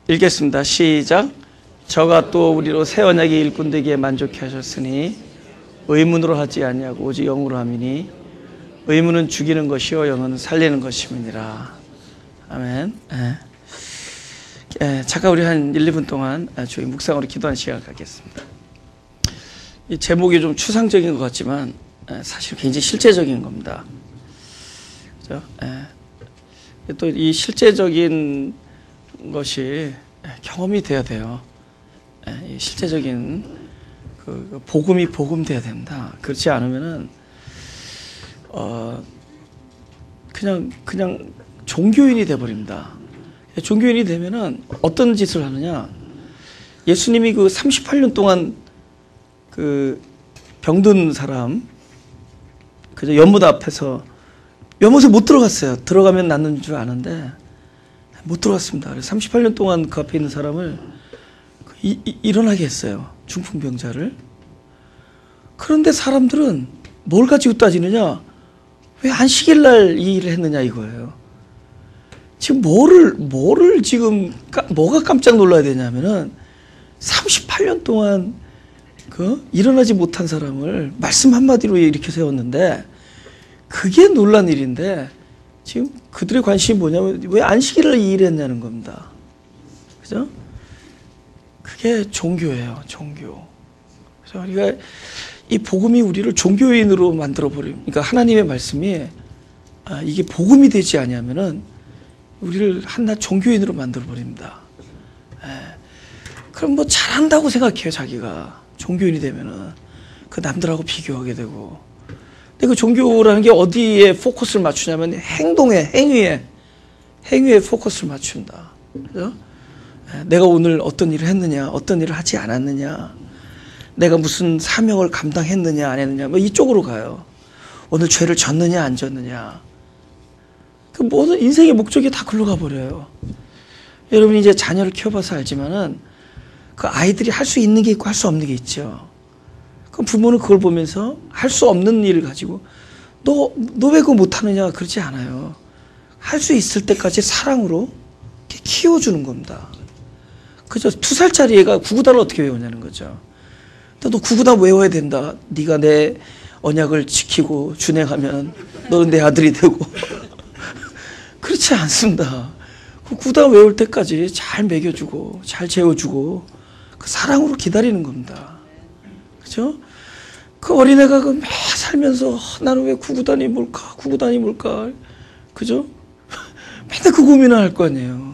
읽겠습니다. 시작. 저가 또 우리로 새 언약의 일꾼 되기에 만족해 하셨으니 의문으로 하지 아니하고 오직 영으로 함이니 의문은 죽이는 것이요 영은 살리는 것임이니라. 아멘. 잠깐 우리 한 1, 2분 동안 저희 묵상으로 기도하는 시간을 갖겠습니다. 이 제목이 좀 추상적인 것 같지만 사실 굉장히 실제적인 겁니다. 그죠? 또 이 실제적인 것이 경험이 돼야 돼요. 이 실제적인 그 복음이 복음돼야 됩니다. 그렇지 않으면은 그냥 종교인이 돼 버립니다. 종교인이 되면은 어떤 짓을 하느냐? 예수님이 그 38년 동안 그 병든 사람, 그저 연못 앞에서 연못에 못 들어갔어요. 들어가면 낫는 줄 아는데 못 들어갔습니다. 그래서 38년 동안 그 앞에 있는 사람을 일어나게 했어요. 중풍병자를. 그런데 사람들은 뭘 가지고 따지느냐? 왜 안식일날 이 일을 했느냐 이거예요. 지금 뭐를 지금 뭐가 깜짝 놀라야 되냐면은 38년 동안 그 일어나지 못한 사람을 말씀 한마디로 이렇게 세웠는데 그게 놀란 일인데 지금 그들의 관심이 뭐냐면 왜 안식일을 이 일을 했냐는 겁니다. 그죠? 그게 종교예요. 종교. 그래서 우리가 이 복음이 우리를 종교인으로 만들어버려요. 그러니까 하나님의 말씀이 이게 복음이 되지 아니하면은 우리를 한낱 종교인으로 만들어버립니다. 그럼 뭐 잘한다고 생각해요. 자기가 종교인이 되면은 그 남들하고 비교하게 되고. 근데 그 종교라는 게 어디에 포커스를 맞추냐면 행위에 포커스를 맞춘다. 그죠? 내가 오늘 어떤 일을 했느냐, 어떤 일을 하지 않았느냐, 내가 무슨 사명을 감당했느냐, 안 했느냐, 뭐 이쪽으로 가요. 오늘 죄를 졌느냐, 안 졌느냐. 그 모든 인생의 목적이 다 글로 가버려요. 여러분이 이제 자녀를 키워봐서 알지만은 그 아이들이 할 수 있는 게 있고 할 수 없는 게 있죠. 그럼 부모는 그걸 보면서 할 수 없는 일을 가지고 너 왜 그거 못하느냐 그러지 않아요. 할 수 있을 때까지 사랑으로 키워주는 겁니다. 그죠? 2살짜리 애가 구구단을 어떻게 외우냐는 거죠. 너 구구단 외워야 된다. 네가 내 언약을 지키고 준행하면 너는 내 아들이 되고. 그렇지 않습니다. 그 구구단 외울 때까지 잘 먹여주고 잘 재워주고 그 사랑으로 기다리는 겁니다. 그죠? 그 어린애가 그 매 살면서 나는 왜 구구단이 뭘까? 그죠? 맨날 그 고민을 할 거 아니에요.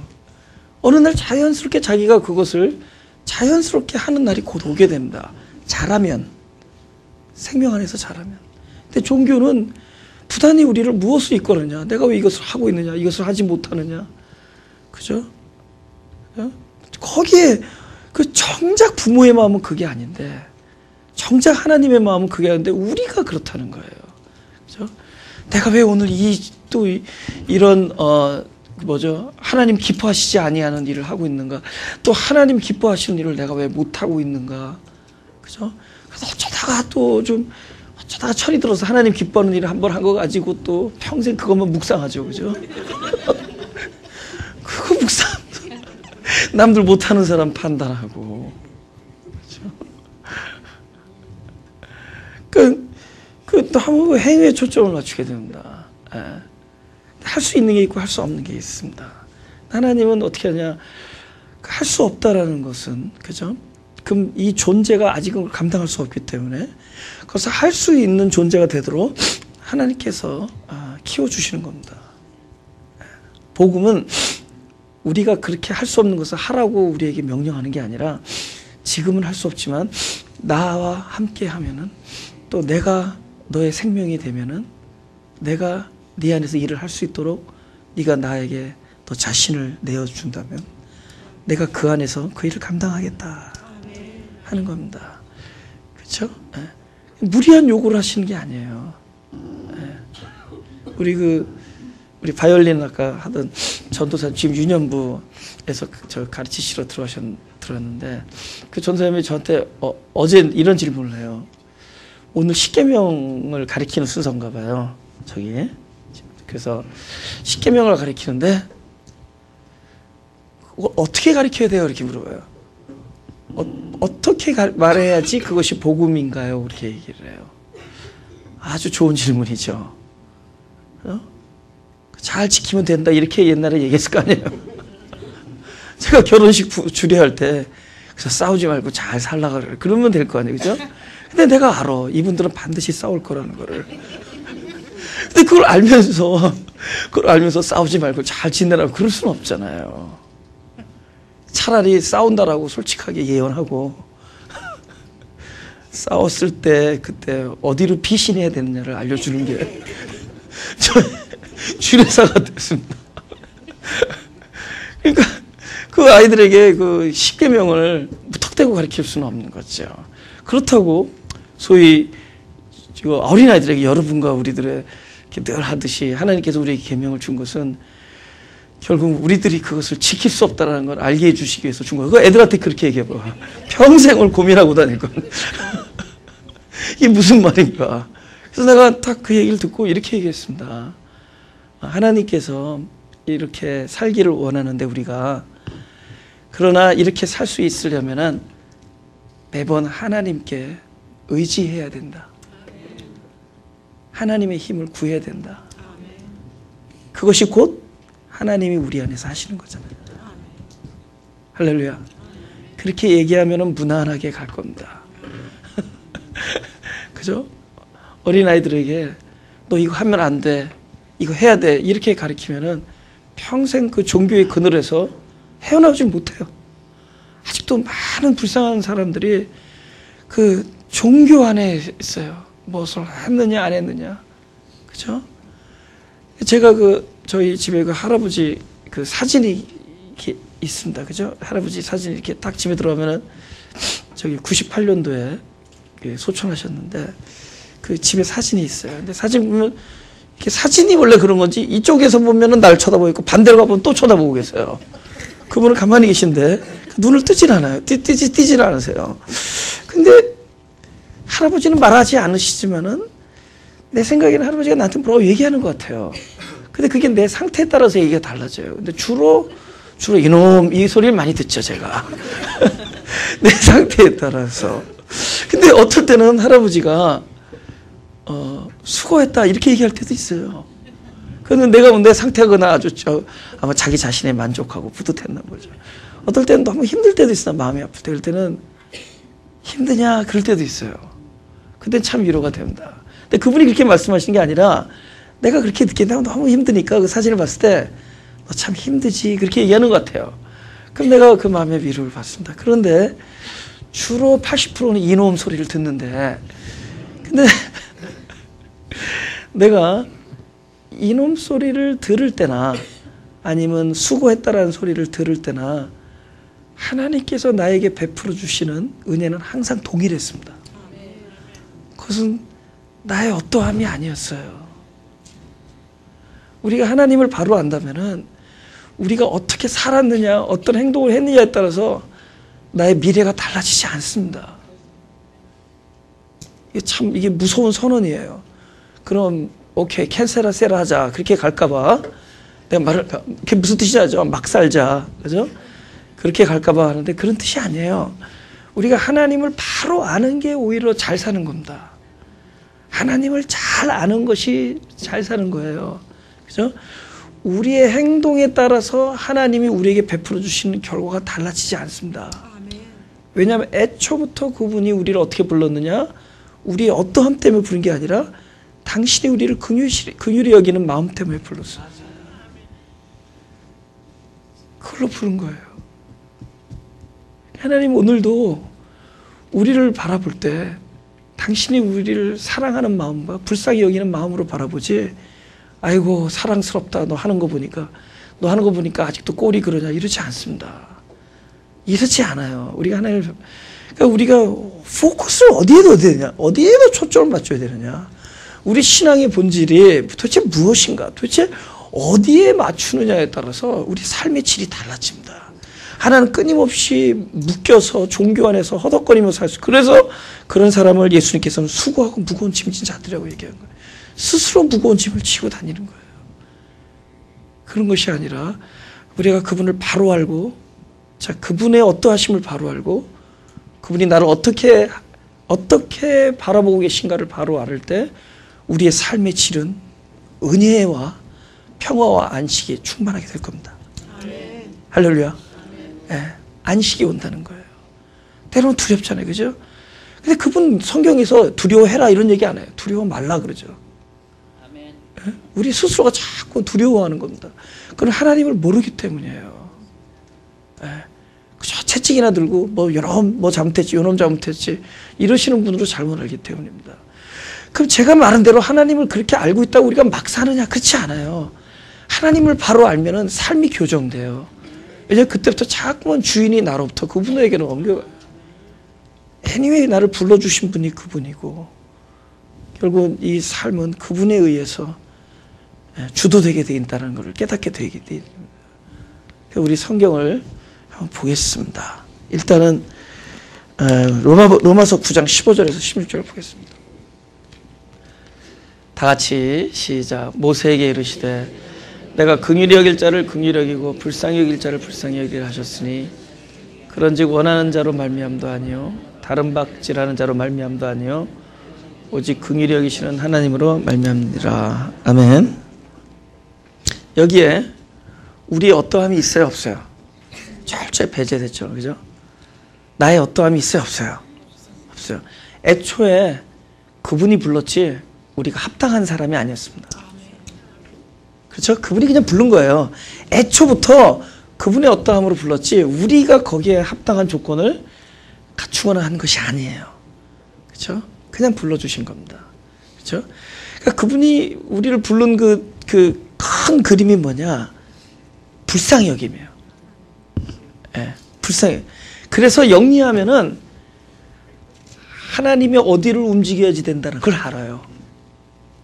어느 날 자연스럽게 자기가 그것을 자연스럽게 하는 날이 곧 오게 됩니다. 잘하면. 생명 안에서 잘하면. 근데 종교는 부단히 우리를 무엇을 이끌느냐? 내가 왜 이것을 하고 있느냐? 이것을 하지 못하느냐? 그죠? 거기에 그 정작 부모의 마음은 그게 아닌데 정작 하나님의 마음은 그게 아닌데 우리가 그렇다는 거예요. 그죠? 내가 왜 오늘 이런 하나님 기뻐하시지 아니하는 일을 하고 있는가? 또 하나님 기뻐하시는 일을 내가 왜 못하고 있는가? 그죠? 그래서 어쩌다가 철이 들어서 하나님 기뻐하는 일을 한 번 한 거 가지고 또 평생 그것만 묵상하죠. 그죠? 그거 묵상. 남들 못하는 사람 판단하고. 그죠? 또 한번 행위에 초점을 맞추게 됩니다. 할 수 있는 게 있고 할 수 없는 게 있습니다. 하나님은 어떻게 하냐? 할 수 없다라는 것은, 그죠? 그럼 이 존재가 아직은 감당할 수 없기 때문에 그래서 할 수 있는 존재가 되도록 하나님께서 키워주시는 겁니다. 복음은 우리가 그렇게 할 수 없는 것을 하라고 우리에게 명령하는 게 아니라 지금은 할 수 없지만 나와 함께 하면은 또 내가 너의 생명이 되면은 내가 네 안에서 일을 할 수 있도록 네가 나에게 너 자신을 내어준다면 내가 그 안에서 그 일을 감당하겠다 하는 겁니다. 그렇죠? 무리한 요구를 하시는 게 아니에요. 우리 바이올린 아까 하던 전도사 지금 유년부에서 저 가르치시러 들어왔는데 그 전도사님이 저한테 어제 이런 질문을 해요. 오늘 십계명을 가리키는 순서인가 봐요. 저기. 그래서 십계명을 가리키는데 어떻게 가르쳐야 돼요? 이렇게 물어봐요. 어떻게 말해야지 그것이 복음인가요? 그렇게 얘기를 해요. 아주 좋은 질문이죠. 잘 지키면 된다 이렇게 옛날에 얘기했을 거 아니에요. 제가 결혼식 주례할 때 그래서 싸우지 말고 잘 살라 그래. 그러면 될 거 아니에요, 그죠? 근데 내가 알아. 이분들은 반드시 싸울 거라는 거를. 근데 그걸 알면서 싸우지 말고 잘 지내라고 그럴 수는 없잖아요. 차라리 싸운다라고 솔직하게 예언하고 싸웠을 때 그때 어디로 피신해야 되느냐를 알려주는 게 저의 주례사가 됐습니다. 그러니까 그 아이들에게 그 10계명을 무턱대고 가르칠 수는 없는 거죠. 그렇다고 소위 어린아이들에게 여러분과 우리들의 늘 하듯이 하나님께서 우리에게 계명을 준 것은 결국 우리들이 그것을 지킬 수 없다는 걸 알게 해주시기 위해서 준 거예요. 그 애들한테 그렇게 얘기해봐. 평생을 고민하고 다닐 건. 이게 무슨 말인가. 그래서 내가 딱 그 얘기를 듣고 이렇게 얘기했습니다. 하나님께서 이렇게 살기를 원하는데 우리가 그러나 이렇게 살 수 있으려면은 매번 하나님께 의지해야 된다. 하나님의 힘을 구해야 된다. 그것이 곧 하나님이 우리 안에서 하시는 거잖아요. 할렐루야. 그렇게 얘기하면 무난하게 갈 겁니다. 그죠? 어린아이들에게 너 이거 하면 안 돼. 이거 해야 돼. 이렇게 가르치면은 평생 그 종교의 그늘에서 헤어나오지 못해요. 아직도 많은 불쌍한 사람들이 그 종교 안에 있어요. 무엇을 했느냐 안 했느냐. 그죠? 제가 저희 집에 그 할아버지 그 사진이 이렇게 있습니다. 그죠? 할아버지 사진이 이렇게 딱 집에 들어오면은 저기 98년도에 소천하셨는데 그 집에 사진이 있어요. 근데 사진 보면 이렇게 사진이 원래 그런 건지 이쪽에서 보면은 날 쳐다보고 있고 반대로 가보면 또 쳐다보고 계세요. 그분은 가만히 계신데 눈을 뜨질 않아요. 뜨질 않으세요. 근데 할아버지는 말하지 않으시지만은 내 생각에는 할아버지가 나한테 뭐라고 얘기하는 것 같아요. 근데 그게 내 상태에 따라서 얘기가 달라져요. 근데 주로 이놈 이 소리를 많이 듣죠, 제가. 내 상태에 따라서. 근데 어떨 때는 할아버지가 수고했다 이렇게 얘기할 때도 있어요. 그는 내가 내 상태가 아주 아마 자기 자신에 만족하고 뿌듯했나 보죠. 어떨 때는 너무 힘들 때도 있어. 마음이 아플 때. 그럴 때는 힘드냐 그럴 때도 있어요. 근데 참 위로가 됩니다. 근데 그분이 그렇게 말씀하시는 게 아니라 내가 그렇게 느낀다면 너무 힘드니까 그 사진을 봤을 때 너 참 힘들지 그렇게 얘기하는 것 같아요. 그럼 내가 그 마음의 위로를 받습니다. 그런데 주로 80%는 이놈 소리를 듣는데 근데 내가 이놈 소리를 들을 때나 아니면 수고했다라는 소리를 들을 때나 하나님께서 나에게 베풀어 주시는 은혜는 항상 동일했습니다. 그것은 나의 어떠함이 아니었어요. 우리가 하나님을 바로 안다면은 우리가 어떻게 살았느냐, 어떤 행동을 했느냐에 따라서 나의 미래가 달라지지 않습니다. 이게 무서운 선언이에요. 그럼 오케이 캔세라 세라 하자 그렇게 갈까봐 내가 말을 그게 무슨 뜻이지 알죠? 막 살자 그죠? 그렇게 갈까봐 하는데 그런 뜻이 아니에요. 우리가 하나님을 바로 아는 게 오히려 잘 사는 겁니다. 하나님을 잘 아는 것이 잘 사는 거예요. 그죠? 우리의 행동에 따라서 하나님이 우리에게 베풀어 주시는 결과가 달라지지 않습니다. 왜냐하면 애초부터 그분이 우리를 어떻게 불렀느냐? 우리의 어떠함 때문에 부른 게 아니라 당신이 우리를 긍휼히 여기는 마음 때문에 불렀어요. 그걸로 부른 거예요. 하나님 오늘도 우리를 바라볼 때 당신이 우리를 사랑하는 마음과 불쌍히 여기는 마음으로 바라보지 아이고 사랑스럽다 너 하는 거 보니까 아직도 꼴이 그러냐 이러지 않습니다. 이러지 않아요. 우리가 하나님을 그러니까 우리가 포커스를 어디에 둬야 되느냐 어디에다 초점을 맞춰야 되느냐 우리 신앙의 본질이 도대체 무엇인가 도대체 어디에 맞추느냐에 따라서 우리 삶의 질이 달라집니다. 하나는 끊임없이 묶여서 종교 안에서 허덕거리며 살 수 그래서 그런 사람을 예수님께서는 수고하고 무거운 짐진 자들이라고 얘기한 거예요. 스스로 무거운 짐을 지고 다니는 거예요. 그런 것이 아니라 우리가 그분을 바로 알고 자, 그분의 어떠하심을 바로 알고 그분이 나를 어떻게 바라보고 계신가를 바로 알을 때 우리의 삶의 질은 은혜와 평화와 안식이 충만하게 될 겁니다. 아멘. 할렐루야. 예, 안식이 온다는 거예요. 때로는 두렵잖아요. 그죠? 근데 그분 성경에서 두려워해라 이런 얘기 안 해요. 두려워 말라 그러죠. 아멘. 예? 우리 스스로가 자꾸 두려워하는 겁니다. 그건 하나님을 모르기 때문이에요. 예. 그저 채찍이나 들고 뭐 잘못했지 요놈 잘못했지 이러시는 분으로 잘못 알기 때문입니다. 그럼 제가 말한 대로 하나님을 그렇게 알고 있다고 우리가 막 사느냐? 그렇지 않아요. 하나님을 바로 알면은 삶이 교정돼요. 왜냐하면 그때부터 자꾸만 주인이 나로부터 그분에게는 옮겨가요. anyway 나를 불러주신 분이 그분이고 결국은 이 삶은 그분에 의해서 주도되게 되어 있다는 것을 깨닫게 되게 됩니다. 우리 성경을 한번 보겠습니다. 일단은 로마서 9장 15절에서 16절을 보겠습니다. 다 같이 시작. 모세에게 이르시되 내가 긍휼히 여길 자를 긍휼히 여기고 불쌍히 여길 자를 불쌍히 여기라 하셨으니 그런즉 원하는 자로 말미암도 아니요 다른 박질하는 자로 말미암도 아니요 오직 긍휼히 여기시는 하나님으로 말미암니라. 아멘. 여기에 우리의 어떠함이 있어요 없어요? 철저히 배제됐죠. 그죠? 나의 어떠함이 있어요 없어요? 없어요. 애초에 그분이 불렀지 우리가 합당한 사람이 아니었습니다. 그렇죠? 그분이 그냥 부른 거예요. 애초부터 그분의 어떠함으로 불렀지 우리가 거기에 합당한 조건을 갖추거나 한 것이 아니에요. 그렇죠? 그냥 불러주신 겁니다. 그렇죠? 그러니까 그분이 우리를 부른 그 큰 그림이 뭐냐? 불쌍히 여김이에요. 예, 불쌍히. 그래서 영리하면은 하나님이 어디를 움직여야지 된다는 걸 알아요.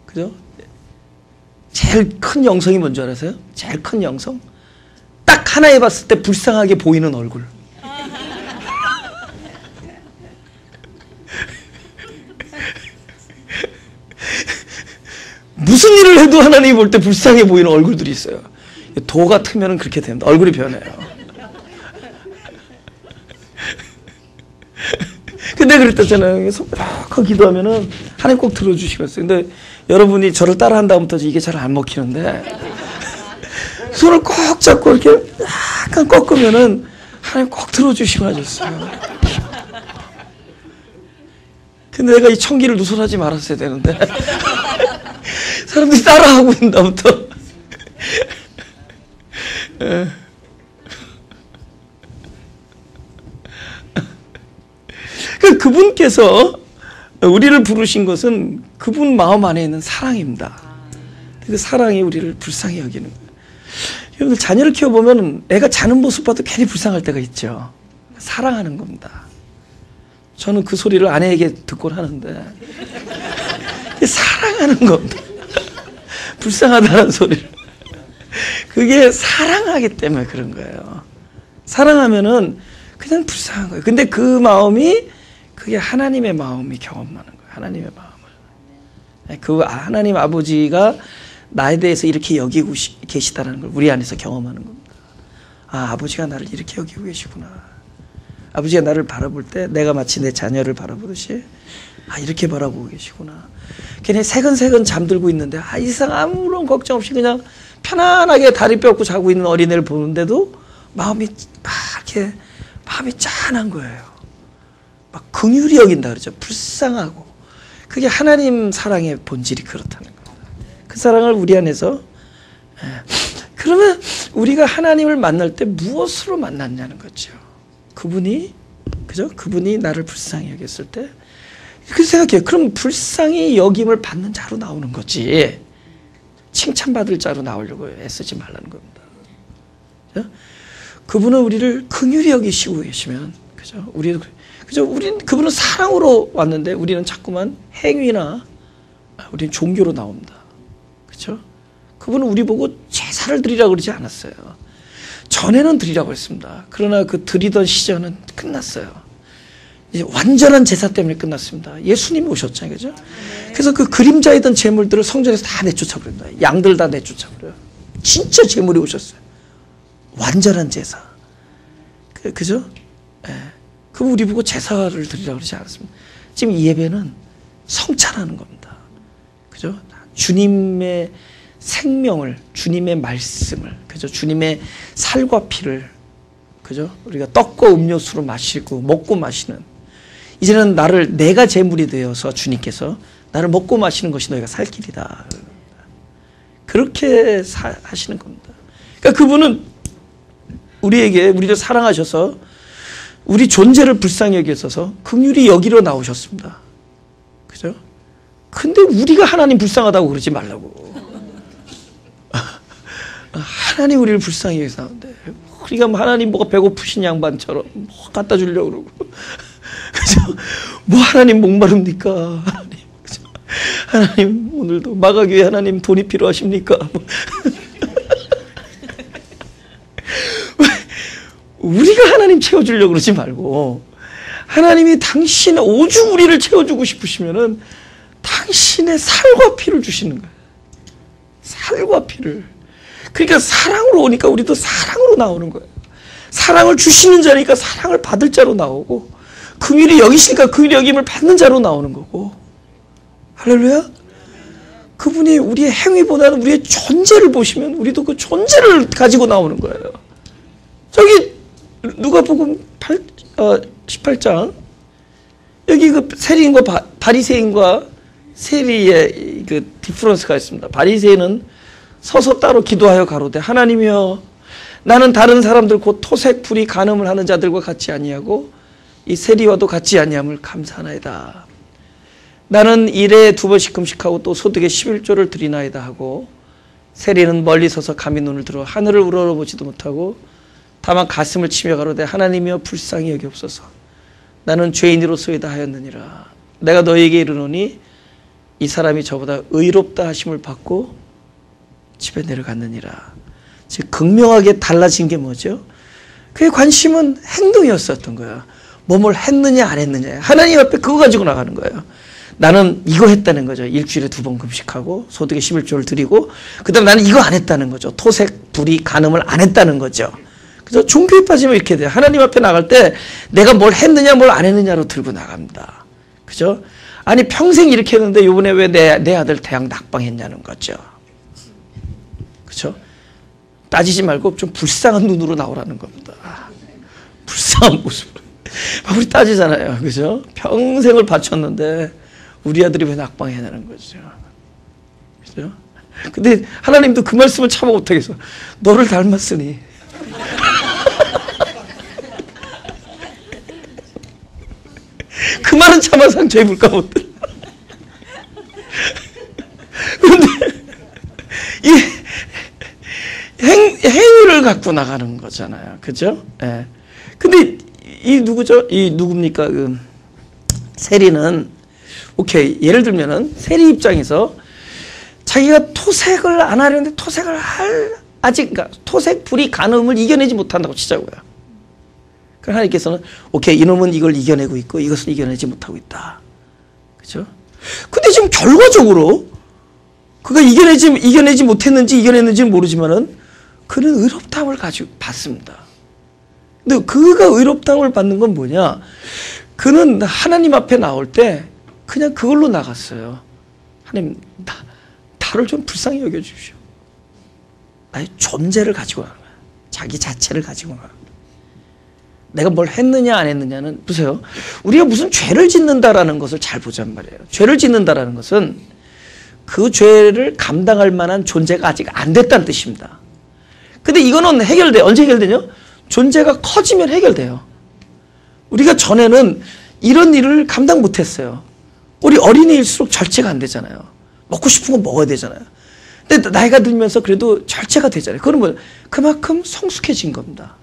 그죠? 제일 큰 영성이 뭔지 알아세요? 제일 큰 영성? 딱 하나에 봤을 때 불쌍하게 보이는 얼굴. 무슨 일을 해도 하나님이 볼 때 불쌍해 보이는 얼굴들이 있어요. 도 같으면 그렇게 됩니다. 얼굴이 변해요. 근데 그랬잖아요. 손 기도하면은 하나님 꼭 들어주시겠어요. 근데 여러분이 저를 따라한 다음부터 이게 잘 안 먹히는데 손을 꼭 잡고 이렇게 약간 꺾으면은 하나님 꼭 들어주시고 하셨어요. 근데 내가 이 청기를 누설하지 말았어야 되는데 사람들이 따라하고 있는 다음부터 그분께서 우리를 부르신 것은 그분 마음 안에 있는 사랑입니다. 그 사랑이 우리를 불쌍히 여기는 거예요. 여러분들 자녀를 키워보면 애가 자는 모습 봐도 괜히 불쌍할 때가 있죠. 사랑하는 겁니다. 저는 그 소리를 아내에게 듣곤 하는데 사랑하는 겁니다. 불쌍하다는 소리를. 그게 사랑하기 때문에 그런 거예요. 사랑하면은 그냥 불쌍한 거예요. 근데 그 마음이 그게 하나님의 마음이 경험하는 거예요. 하나님의 마음을. 그 하나님 아버지가 나에 대해서 이렇게 여기고 계시다는 걸 우리 안에서 경험하는 겁니다. 아, 아버지가 나를 이렇게 여기고 계시구나. 아버지가 나를 바라볼 때 내가 마치 내 자녀를 바라보듯이 아, 이렇게 바라보고 계시구나. 걔네 새근새근 잠들고 있는데 아, 이상 아무런 걱정 없이 그냥 편안하게 다리 뼈고 자고 있는 어린애를 보는데도 마음이 막 이렇게 마음이 짠한 거예요. 막 긍휼히 여긴다 그러죠. 불쌍하고. 그게 하나님 사랑의 본질이 그렇다는 겁니다. 그 사랑을 우리 안에서 그러면 우리가 하나님을 만날 때 무엇으로 만났냐는 거죠. 그분이 그죠? 그분이 나를 불쌍히 여겼을 때 그 생각해요. 그럼 불쌍히 여김을 받는 자로 나오는 거지. 칭찬받을 자로 나오려고 애쓰지 말라는 겁니다. 그죠? 그분은 우리를 긍휼히 여기시고 계시면 그죠? 우리는 그분은 사랑으로 왔는데 우리는 자꾸만 행위나 우리는 종교로 나옵니다. 그렇죠? 그분은 우리 보고 제사를 드리라고 그러지 않았어요. 전에는 드리라고 했습니다. 그러나 그 드리던 시절은 끝났어요. 이제 완전한 제사 때문에 끝났습니다. 예수님이 오셨잖아요. 그죠? 그래서 그 그림자이던 제물들을 성전에서 다 내쫓아버립니다. 양들 다 내쫓아버려요. 진짜 제물이 오셨어요. 완전한 제사. 그죠? 예. 그럼 우리 보고 제사를 드리라고 그러지 않았습니다. 지금 이 예배는 성찬하는 겁니다. 그죠? 주님의 생명을, 주님의 말씀을, 그죠? 주님의 살과 피를, 그죠? 우리가 떡과 음료수로 마시고 먹고 마시는, 이제는 나를, 내가 제물이 되어서 주님께서 나를 먹고 마시는 것이 너희가 살 길이다. 그렇게 하시는 겁니다. 그러니까 그분은 우리를 사랑하셔서 우리 존재를 불쌍히 여기셔서 긍휼히 여기러 나오셨습니다. 그죠? 근데 우리가 하나님 불쌍하다고 그러지 말라고. 하나님 우리를 불쌍히 여기서 나오는데 우리가 뭐 하나님 뭐가 배고프신 양반처럼 뭐 갖다 주려고 그러고 그죠? 뭐 하나님 목마릅니까? 하나님, 그죠? 하나님 오늘도 마가교회 하나님 돈이 필요하십니까? 뭐. 우리가 하나님 채워주려고 그러지 말고 하나님이 당신의 오죽 우리를 채워주고 싶으시면은 당신의 살과 피를 주시는 거예요. 살과 피를. 그러니까 사랑으로 오니까 우리도 사랑으로 나오는 거예요. 사랑을 주시는 자니까 사랑을 받을 자로 나오고 긍휼히 여기시니까 긍휼히 여김을 받는 자로 나오는 거고. 할렐루야. 그분이 우리의 행위보다는 우리의 존재를 보시면 우리도 그 존재를 가지고 나오는 거예요. 저기 누가복음 18장 여기 그 세리인과 바리새인과 세리의 그 디퍼런스가 있습니다. 바리새인은 서서 따로 기도하여 가로되 하나님이여 나는 다른 사람들 곧 토색 불이 간음을 하는 자들과 같이 아니하고 이 세리와도 같이 아니함을 감사하나이다. 나는 일에 2번씩 금식하고 또 소득의 11조를 드리나이다 하고 세리는 멀리 서서 감히 눈을 들어 하늘을 우러러보지도 못하고 다만 가슴을 치며 가로되 하나님이여 불쌍히 여기옵소서. 나는 죄인으로서이다 하였느니라. 내가 너희에게 이르노니 이 사람이 저보다 의롭다 하심을 받고 집에 내려갔느니라. 즉 극명하게 달라진 게 뭐죠? 그의 관심은 행동이었었던 거야. 뭐뭘 했느냐 안 했느냐. 하나님 앞에 그거 가지고 나가는 거예요. 나는 이거 했다는 거죠. 일주일에 2번 금식하고 소득의 11조를 드리고 그 다음에 나는 이거 안 했다는 거죠. 토색 불이 간음을 안 했다는 거죠. 그래서 종교에 빠지면 이렇게 돼요. 하나님 앞에 나갈 때 내가 뭘 했느냐 뭘 안 했느냐로 들고 나갑니다. 그죠? 아니 평생 이렇게 했는데 이번에 왜 내 아들 대학 낙방했냐는 거죠. 그죠? 따지지 말고 좀 불쌍한 눈으로 나오라는 겁니다. 불쌍한 모습으로. 우리 따지잖아요. 그죠? 평생을 바쳤는데 우리 아들이 왜 낙방했냐는 거죠. 그죠? 근데 하나님도 그 말씀을 참아 못하겠어. 너를 닮았으니. 그 말은 참아 상처 입을까 못해. 그런데 이 행위를 갖고 나가는 거잖아요. 그죠? 예. 근데 이 누구죠? 이 누굽니까? 그 세리는 오케이. 예를 들면은 세리 입장에서 자기가 토색을 안 하려는데 토색을 그러니까 토색 불이 간음을 이겨내지 못한다고 치자고요. 그럼 하나님께서는 오케이 이놈은 이걸 이겨내고 있고 이것은 이겨내지 못하고 있다. 그죠? 근데 지금 결과적으로 그가 이겨내지 못했는지 이겨냈는지는 모르지만은 그는 의롭다함을 가지고 받습니다. 근데 그가 의롭다함을 받는 건 뭐냐? 그는 하나님 앞에 나올 때 그냥 그걸로 나갔어요. 하나님 나를 좀 불쌍히 여겨주십시오. 나의 존재를 가지고 나가는 거야. 자기 자체를 가지고 나가는 거야. 내가 뭘 했느냐 안 했느냐는 보세요. 우리가 무슨 죄를 짓는다라는 것을 잘 보자는 말이에요. 죄를 짓는다라는 것은 그 죄를 감당할 만한 존재가 아직 안 됐다는 뜻입니다. 근데 이거는 해결돼요. 언제 해결되냐? 존재가 커지면 해결돼요. 우리가 전에는 이런 일을 감당 못했어요. 우리 어린이일수록 절제가 안 되잖아요. 먹고 싶은 거 먹어야 되잖아요. 근데 나이가 들면서 그래도 절제가 되잖아요. 그건 뭐예요? 그만큼 성숙해진 겁니다.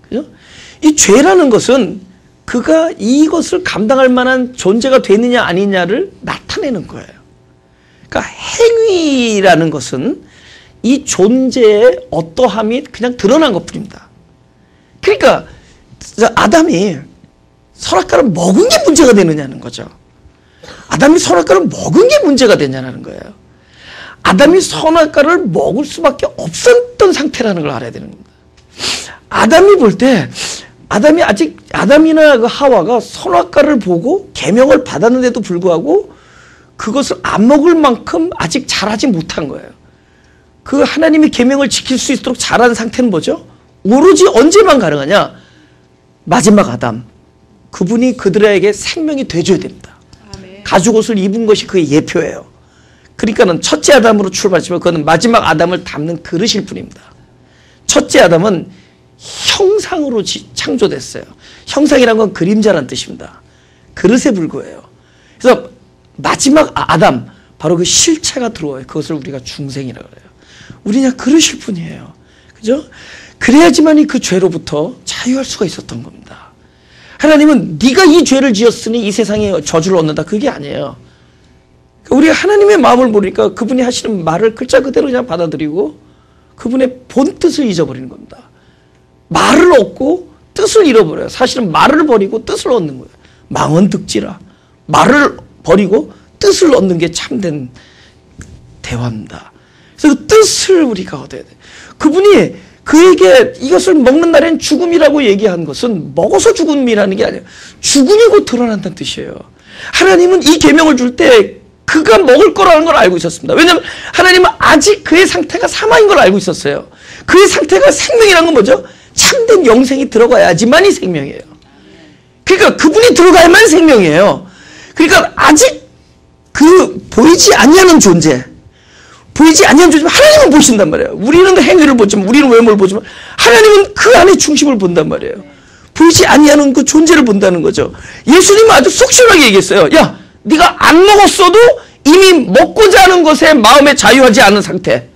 그죠? 이 죄라는 것은 그가 이것을 감당할 만한 존재가 되느냐 아니냐를 나타내는 거예요. 그러니까 행위라는 것은 이 존재의 어떠함이 그냥 드러난 것뿐입니다. 그러니까 아담이 선악과를 먹은 게 문제가 되느냐는 거죠. 아담이 선악과를 먹은 게 문제가 되냐는 거예요. 아담이 선악과를 먹을 수밖에 없었던 상태라는 걸 알아야 되는 겁니다. 아담이 볼 때 아담이나 그 하와가 선악과를 보고 계명을 받았는데도 불구하고 그것을 안 먹을 만큼 아직 자라지 못한 거예요. 그 하나님이 계명을 지킬 수 있도록 자란 상태는 뭐죠? 오로지 언제만 가능하냐? 마지막 아담. 그분이 그들에게 생명이 돼줘야 됩니다. 아멘. 가죽옷을 입은 것이 그의 예표예요. 그러니까는 첫째 아담으로 출발했지만 그거는 마지막 아담을 담는 그릇일 뿐입니다. 첫째 아담은 형상으로 창조됐어요. 형상이란 건 그림자란 뜻입니다. 그릇에 불과해요. 그래서 마지막 아담, 바로 그 실체가 들어와요. 그것을 우리가 중생이라고 해요. 우리 그냥 그릇일 뿐이에요. 그죠? 그래야지만이 그 죄로부터 자유할 수가 있었던 겁니다. 하나님은 네가 이 죄를 지었으니 이 세상에 저주를 얻는다. 그게 아니에요. 우리가 하나님의 마음을 모르니까 그분이 하시는 말을 글자 그대로 그냥 받아들이고 그분의 본 뜻을 잊어버리는 겁니다. 말을 얻고 뜻을 잃어버려요. 사실은 말을 버리고 뜻을 얻는 거예요. 망언득지라. 말을 버리고 뜻을 얻는 게 참된 대화입니다. 그래서 그 뜻을 우리가 얻어야 돼요. 그분이 그에게 이것을 먹는 날엔 죽음이라고 얘기한 것은 먹어서 죽음이라는 게 아니에요. 죽음이 곧 드러난다는 뜻이에요. 하나님은 이 계명을 줄 때 그가 먹을 거라는 걸 알고 있었습니다. 왜냐하면 하나님은 아직 그의 상태가 사망인 걸 알고 있었어요. 그의 상태가 생명이라는 건 뭐죠? 참된 영생이 들어가야지만이 생명이에요. 그러니까 그분이 들어가야만 생명이에요. 그러니까 아직 그 보이지 아니하는 존재, 보이지 아니하는 존재, 하나님은 보신단 말이에요. 우리는 행위를 보지만, 우리는 외모를 보지만 하나님은 그 안에 중심을 본단 말이에요. 보이지 아니하는 그 존재를 본다는 거죠. 예수님은 아주 속 시원하게 얘기했어요. 야, 네가 안 먹었어도 이미 먹고자 하는 것에 마음에 자유하지 않은 상태,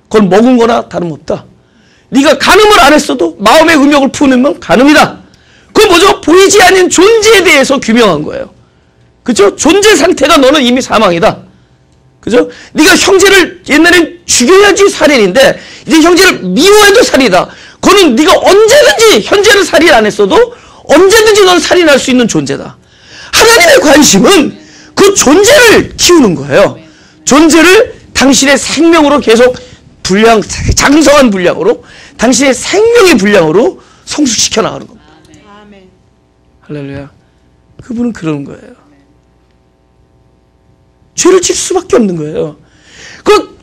그건 먹은 거나 다름없다. 네가 간음을 안 했어도 마음의 음욕을 푸는 간음이다. 그건 뭐죠? 보이지 않는 존재에 대해서 규명한 거예요. 그죠? 존재 상태가 너는 이미 사망이다. 그죠? 네가 형제를 옛날엔 죽여야지 살인인데 이제 형제를 미워해도 살이다. 그거는 네가 언제든지 현재는 살인 안 했어도 언제든지 넌 살인할 수 있는 존재다. 하나님의 관심은 그 존재를 키우는 거예요. 존재를 당신의 생명으로 계속 분량, 장성한 분량으로, 당신의 생명의 분량으로 성숙시켜 나가는 겁니다. 아멘. 할렐루야. 그분은 그러는 거예요. 죄를 질 수밖에 없는 거예요. 그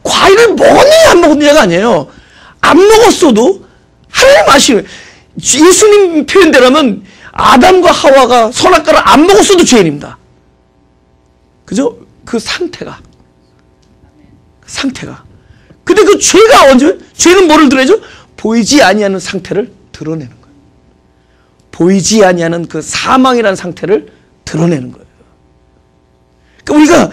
과일을 먹었느냐 안 먹었느냐가 아니에요. 안 먹었어도 하나님 아시는, 예수님 표현대로면 아담과 하와가 선악과를 안 먹었어도 죄인입니다. 그죠? 그 상태가. 근데 그 죄가 언제? 죄는 뭐를 드러내죠? 보이지 아니하는 상태를 드러내는 거예요. 보이지 아니하는 그 사망이라는 상태를 드러내는 거예요. 그러니까 우리가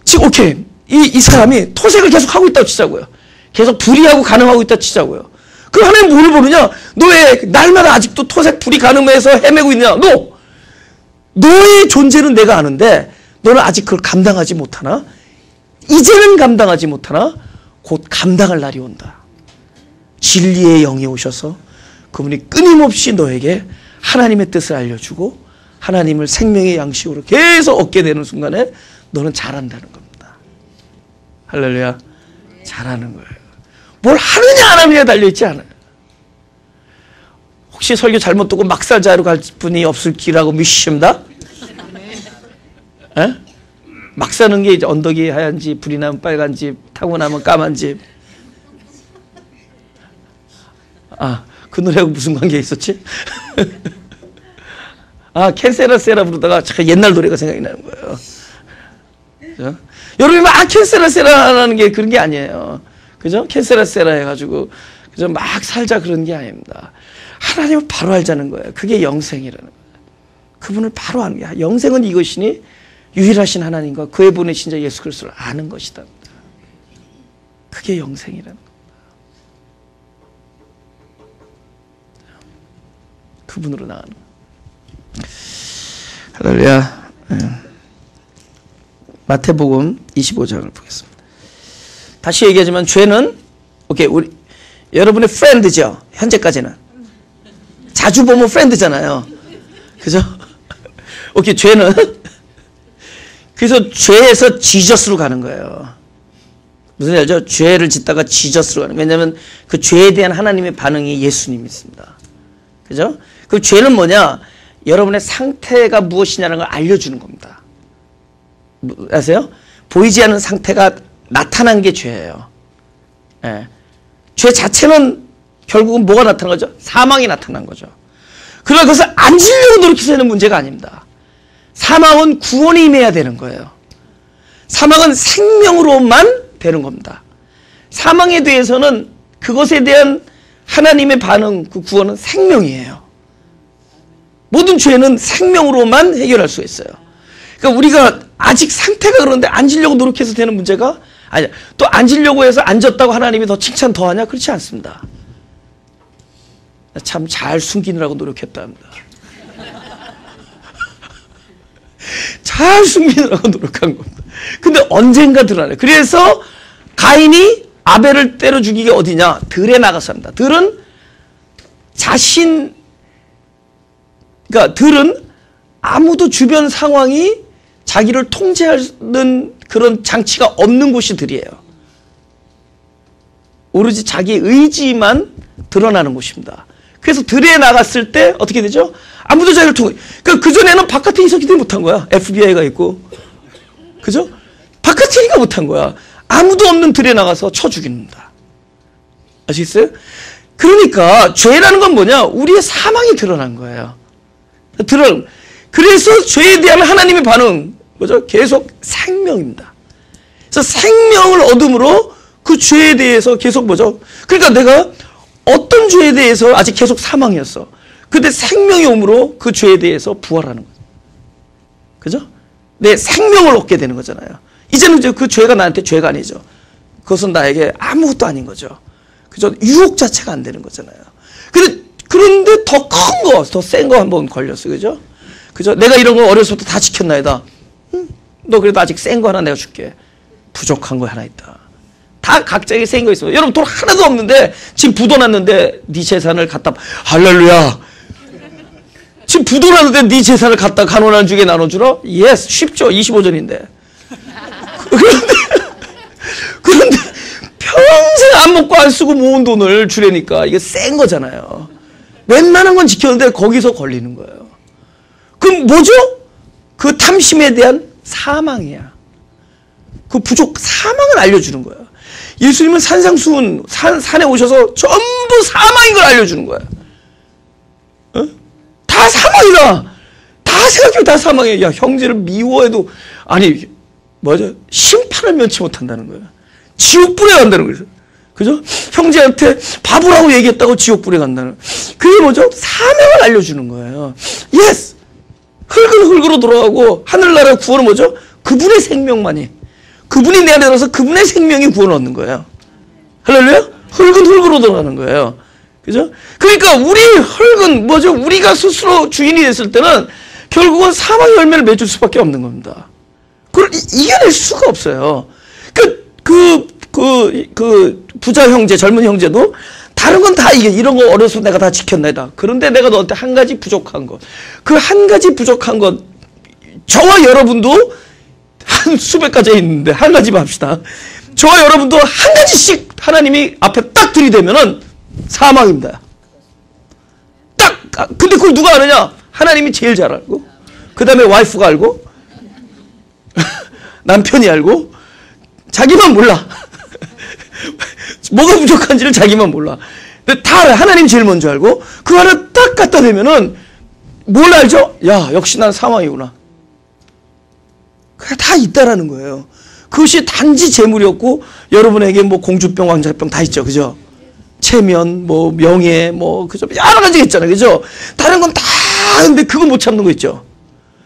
지금 오케이, 이 사람이 토색을 계속 하고 있다고 치자고요. 계속 불의하고 간음하고 있다고 치자고요. 그럼 하나님 뭘 모르냐? 너 왜 날마다 아직도 토색 불의 간음에서 헤매고 있냐? 너의 존재는 내가 아는데 너는 아직 그걸 감당하지 못하나? 이제는 감당하지 못하나? 곧 감당할 날이 온다. 진리의 영이 오셔서 그분이 끊임없이 너에게 하나님의 뜻을 알려주고 하나님을 생명의 양식으로 계속 얻게 되는 순간에 너는 잘한다는 겁니다. 할렐루야. 잘하는 거예요. 뭘 하느냐 안 하느냐 달려있지 않아요. 혹시 설교 잘못 듣고 막살자로 갈 분이 없을기라고 믿으십니다. 에? 막 사는 게 이제 언덕이 하얀 집, 불이 나면 빨간 집, 타고 나면 까만 집. 아, 그 노래하고 무슨 관계 있었지? 아, 캔세라세라 부르다가 잠깐 옛날 노래가 생각이 나는 거예요. 그죠? 여러분이 막 캔세라세라라는 게 그런 게 아니에요. 그죠? 캔세라세라 해가지고 그죠? 막 살자 그런 게 아닙니다. 하나님을 바로 알자는 거예요. 그게 영생이라는 거예요. 그분을 바로 아는 게, 영생은 이것이니 유일하신 하나님과 그의 보내신 자 예수 그리스도를 아는 것이다. 그게 영생이라는 겁니다. 그분으로 나가는 거예요. 할렐루야. 마태복음 25장을 보겠습니다. 다시 얘기하지만 죄는 오케이, 우리 여러분의 프렌드죠. 현재까지는 자주 보면 프렌드잖아요. 그죠? 오케이, 죄는 그래서 죄에서 지저스로 가는 거예요. 무슨 알죠? 죄를 짓다가 지저스로 가는. 왜냐하면 그 죄에 대한 하나님의 반응이 예수님이십니다. 그죠? 그 죄는 뭐냐? 여러분의 상태가 무엇이냐는 걸 알려주는 겁니다. 아세요? 보이지 않는 상태가 나타난 게 죄예요. 예. 죄 자체는 결국은 뭐가 나타난 거죠? 사망이 나타난 거죠. 그러나 그것을 안 지려고 노력해서 하는 문제가 아닙니다. 사망은 구원이 임해야 되는 거예요. 사망은 생명으로만 되는 겁니다. 사망에 대해서는 그것에 대한 하나님의 반응, 그 구원은 생명이에요. 모든 죄는 생명으로만 해결할 수 있어요. 그러니까 우리가 아직 상태가 그런데 앉으려고 노력해서 되는 문제가 아니야. 또 앉으려고 해서 앉았다고 하나님이 더 칭찬 더 하냐? 그렇지 않습니다. 참 잘 숨기느라고 노력했답니다. 잘 숨기느라고 노력한 겁니다. 근데 언젠가 드러나요. 그래서 가인이 아벨을 때려 죽이게 어디냐? 들에 나가서 합니다. 들은 그러니까 들은 아무도 주변 상황이 자기를 통제하는 그런 장치가 없는 곳이 들이에요. 오로지 자기의 의지만 드러나는 곳입니다. 그래서 들에 나갔을 때 어떻게 되죠? 아무도 자기를 통제. 그러니까 그전에는 바깥에 있었기 못한 거야. FBI가 있고. 그죠? 바깥이니까 못한 거야. 아무도 없는 들에 나가서 쳐 죽입니다. 아시겠어요? 그러니까 죄라는 건 뭐냐? 우리의 사망이 드러난 거예요. 그래서 죄에 대한 하나님의 반응 뭐죠? 계속 생명입니다. 그래서 생명을 얻음으로 그 죄에 대해서 계속 뭐죠? 그러니까 내가 어떤 죄에 대해서 아직 계속 사망이었어. 근데 생명이 오므로 그 죄에 대해서 부활하는 거죠. 그죠? 내 생명을 얻게 되는 거잖아요. 이제는 이제 그 죄가 나한테 죄가 아니죠. 그것은 나에게 아무것도 아닌 거죠. 그죠? 유혹 자체가 안 되는 거잖아요. 그런데 더 큰 거, 더 센 거 한번 걸렸어. 그죠? 그죠? 내가 이런 거 어렸을 때부터 다 지켰나이다. 너 그래도 아직 센 거 하나 내가 줄게. 부족한 거 하나 있다. 다 각자에게 센 거 있어요. 여러분 돈 하나도 없는데 지금 부도났는데 네 재산을 갖다 할렐루야. 지금 부도났는데 네 재산을 갖다 가난한 중에 나눠주라? 예스, 쉽죠. 25전인데. 그런데 평생 안 먹고 안 쓰고 모은 돈을 주려니까 이게 센 거잖아요. 웬만한 건 지켰는데 거기서 걸리는 거예요. 그럼 뭐죠? 그 탐심에 대한 사망이야. 그 사망을 알려주는 거예요. 예수님은 산상수훈, 산에 오셔서 전부 사망인 걸 알려주는 거예요. 어? 다 사망이다. 다 생각해도 다 사망이야. 야, 형제를 미워해도, 아니, 뭐죠? 심판을 면치 못한다는 거예요. 지옥불에 간다는 거예요. 그죠? 형제한테 바보라고 얘기했다고 지옥불에 간다는. 그게 뭐죠? 사명을 알려주는 거예요. 예스! 흙은 흙으로 돌아가고, 하늘나라의 구원은 뭐죠? 그분의 생명만이. 그분이 내 안에 들어서 그분의 생명이 구원을 얻는 거예요. 할렐루야? 흙은 흙으로 돌아가는 거예요. 그죠? 그러니까 우리 흙은 뭐죠? 우리가 스스로 주인이 됐을 때는 결국은 사망의 열매를 맺을 수밖에 없는 겁니다. 그걸 이겨낼 수가 없어요. 그 부자 형제, 젊은 형제도 다른 건 다 이런 거 어려서 내가 다 지켰나이다. 그런데 내가 너한테 한 가지 부족한 것. 그 한 가지 부족한 것, 저와 여러분도 한 수백 가지 있는데 한 가지만 합시다. 저와 여러분도 한 가지씩 하나님이 앞에 딱 들이대면은 사망입니다. 딱. 근데 그걸 누가 아느냐? 하나님이 제일 잘 알고, 그 다음에 와이프가 알고, 남편이 알고, 자기만 몰라. 뭐가 부족한지를 자기만 몰라. 근데 다 알아. 하나님 제일 먼저 알고, 그 하나 딱 갖다 대면은 뭘 알죠? 야, 역시 난 사망이구나. 그게 다 있다라는 거예요. 그것이 단지 재물이었고, 여러분에게 뭐 공주병, 왕자병 다 있죠. 그죠? 체면, 뭐 명예, 뭐 그죠? 여러 가지가 있잖아요. 그죠? 다른 건 다 근데 그거 못 참는 거 있죠.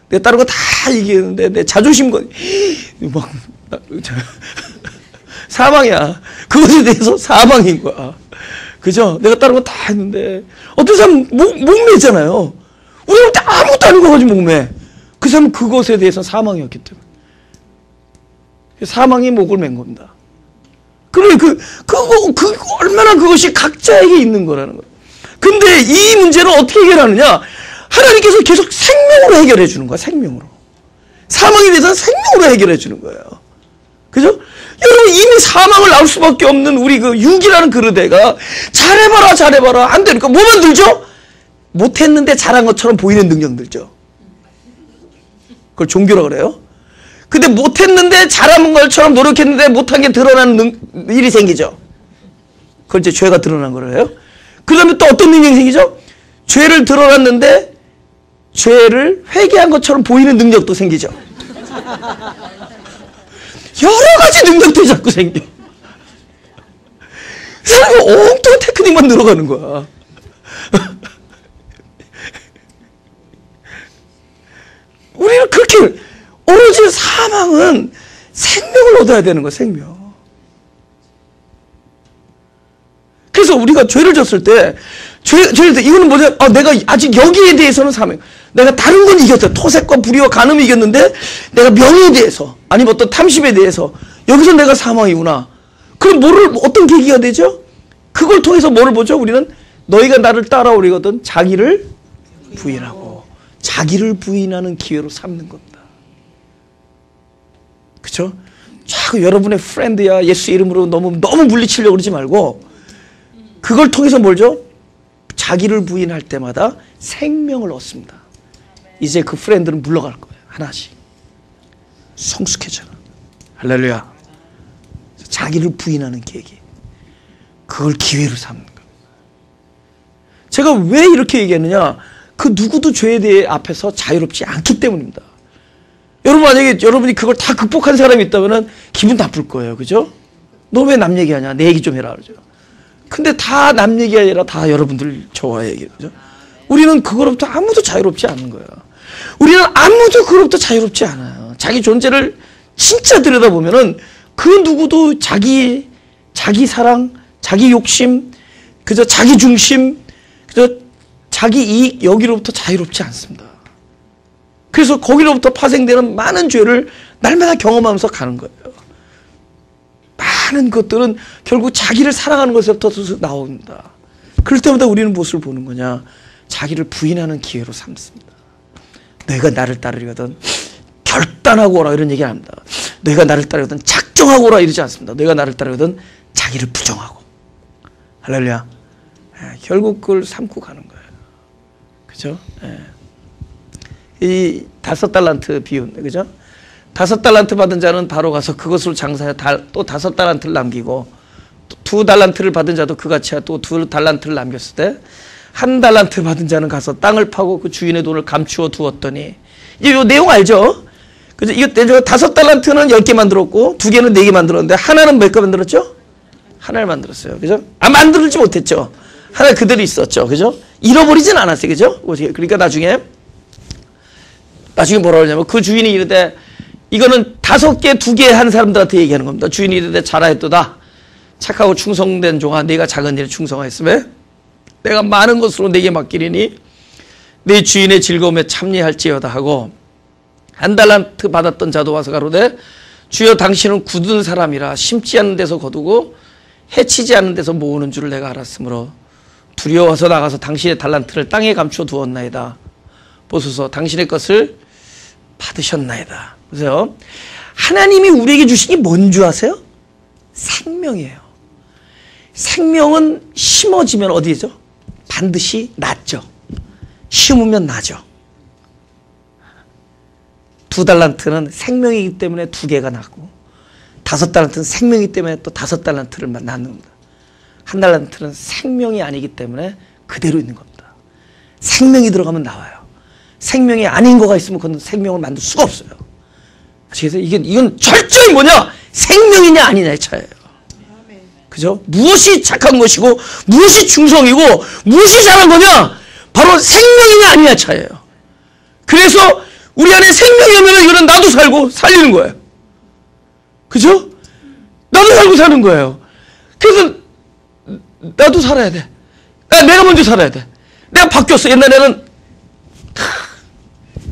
내가 다른 거 다 이기는데 내 자존심 막 사망이야. 그것에 대해서 사망인 거야. 그죠? 내가 다른 거 다 했는데 어떤 사람은 목매잖아요. 우리는 아무것도 아닌 거 가지고 목매. 그 사람은 그것에 대해서 사망이었기 때문에. 사망이 목을 맨 겁니다. 그러면 얼마나 그것이 각자에게 있는 거라는 거예요. 근데 이 문제는 어떻게 해결하느냐? 하나님께서 계속 생명으로 해결해 주는 거야, 생명으로. 사망에 대해서는 생명으로 해결해 주는 거예요. 그죠? 여러분, 이미 사망을 낳을 수밖에 없는 우리 그 육이라는 그릇애가 잘해봐라, 잘해봐라. 안 되니까 뭐만 들죠? 못했는데 잘한 것처럼 보이는 능력 들죠. 그걸 종교라 그래요. 근데 못했는데 잘한 것처럼 노력했는데 못한 게 드러나는 일이 생기죠. 그걸 이제 죄가 드러난 거예요. 그 다음에 또 어떤 능력이 생기죠? 죄를 드러났는데 죄를 회개한 것처럼 보이는 능력도 생기죠. 여러 가지 능력들이 자꾸 생겨. 사람이 엉뚱한 테크닉만 늘어가는 거야. 우리는 그렇게 오로지 사망은 생명을 얻어야 되는 거야, 생명. 그래서 우리가 죄를 졌을 때, 이거는 뭐냐? 내가 아직 여기에 대해서는 사망. 내가 다른 건 이겼어. 토색과 불의와 간음이 이겼는데, 내가 명예에 대해서, 아니면 어떤 탐심에 대해서, 여기서 내가 사망이구나. 그럼 어떤 계기가 되죠? 그걸 통해서 뭐를 보죠? 우리는 너희가 나를 따라오리거든 자기를 부인하고, 자기를 부인하는 기회로 삼는 겁니다. 그쵸? 자꾸 여러분의 프렌드야 예수 이름으로 너무 물리치려고 그러지 말고, 그걸 통해서 뭘죠? 자기를 부인할 때마다 생명을 얻습니다. 이제 그 프렌드는 물러갈 거예요. 하나씩. 성숙해져요. 할렐루야. 자기를 부인하는 계기. 그걸 기회로 삼는 거예요. 제가 왜 이렇게 얘기했느냐? 그 누구도 죄에 대해 앞에서 자유롭지 않기 때문입니다. 여러분, 만약에 여러분이 그걸 다 극복한 사람이 있다면 기분 나쁠 거예요. 그죠? 너 왜 남 얘기하냐? 내 얘기 좀 해라. 그러죠? 근데 다 남 얘기 아니라 다 여러분들 저와 얘기. 그죠? 우리는 그거로부터 아무도 자유롭지 않은 거예요. 우리는 아무도 그거로부터 자유롭지 않아요. 자기 존재를 진짜 들여다보면은 그 누구도 자기 사랑, 자기 욕심, 그저 자기 중심, 그저 자기 이익 여기로부터 자유롭지 않습니다. 그래서 거기로부터 파생되는 많은 죄를 날마다 경험하면서 가는 거예요. 많은 것들은 결국 자기를 사랑하는 것에서부터 나옵니다. 그럴 때마다 우리는 무엇을 보는 거냐? 자기를 부인하는 기회로 삼습니다. 너희가 나를 따르려거든 결단하고 오라 이런 얘기 안 합니다. 너희가 나를 따르거든 작정하고 오라 이러지 않습니다. 너희가 나를 따르거든 자기를 부정하고. 할렐루야. 결국 그걸 삼고 가는 거예요. 그죠? 이 5달란트 비유인, 그죠? 5달란트 받은 자는 바로 가서 그것으로 장사해 또 5달란트를 남기고, 2달란트를 받은 자도 그같이 또 2달란트를 남겼을 때, 1달란트 받은 자는 가서 땅을 파고 그 주인의 돈을 감추어 두었더니, 이제 요 내용 알죠? 그죠? 이거 5달란트는 10개 만들었고, 2개는 4개 만들었는데, 하나는 몇 개 만들었죠? 하나를 만들었어요. 그죠? 만들지 못했죠. 하나 그대로 있었죠. 그죠? 잃어버리진 않았어요. 그죠? 그러니까 나중에 뭐라 그러냐면, 그 주인이 이르되, 이거는 5개, 2개 한 사람들한테 얘기하는 겁니다. 주인이 이르되 잘하였도다. 착하고 충성된 종아, 네가 작은 일에 충성하였으며 내가 많은 것으로 네게 맡기리니 네 주인의 즐거움에 참여할지어다 하고, 1달란트 받았던 자도 와서 가로되 주여 당신은 굳은 사람이라 심지 않는 데서 거두고 해치지 않는 데서 모으는 줄을 내가 알았으므로 두려워서 나가서 당신의 달란트를 땅에 감추어 두었나이다. 보소서 당신의 것을 받으셨나이다. 보세요. 하나님이 우리에게 주신 게 뭔 줄 아세요? 생명이에요. 생명은 심어지면 어디죠? 반드시 낫죠. 심으면 나죠. 2달란트는 생명이기 때문에 2개가 나고, 5달란트는 생명이기 때문에 또 5달란트를 낳는 겁니다. 1달란트는 생명이 아니기 때문에 그대로 있는 겁니다. 생명이 들어가면 나와요. 생명이 아닌 거가 있으면 그건 생명을 만들 수가 없어요. 그래서 이건 철저히 뭐냐? 생명이냐 아니냐의 차이예요. 그죠? 무엇이 착한 것이고 무엇이 충성이고 무엇이 잘한 거냐? 바로 생명이냐 아니냐의 차이예요. 그래서 우리 안에 생명이 오면 이거는 나도 살고 살리는 거예요. 그죠? 나도 살고 사는 거예요. 그래서 나도 살아야 돼. 내가 먼저 살아야 돼. 내가 바뀌었어. 옛날에는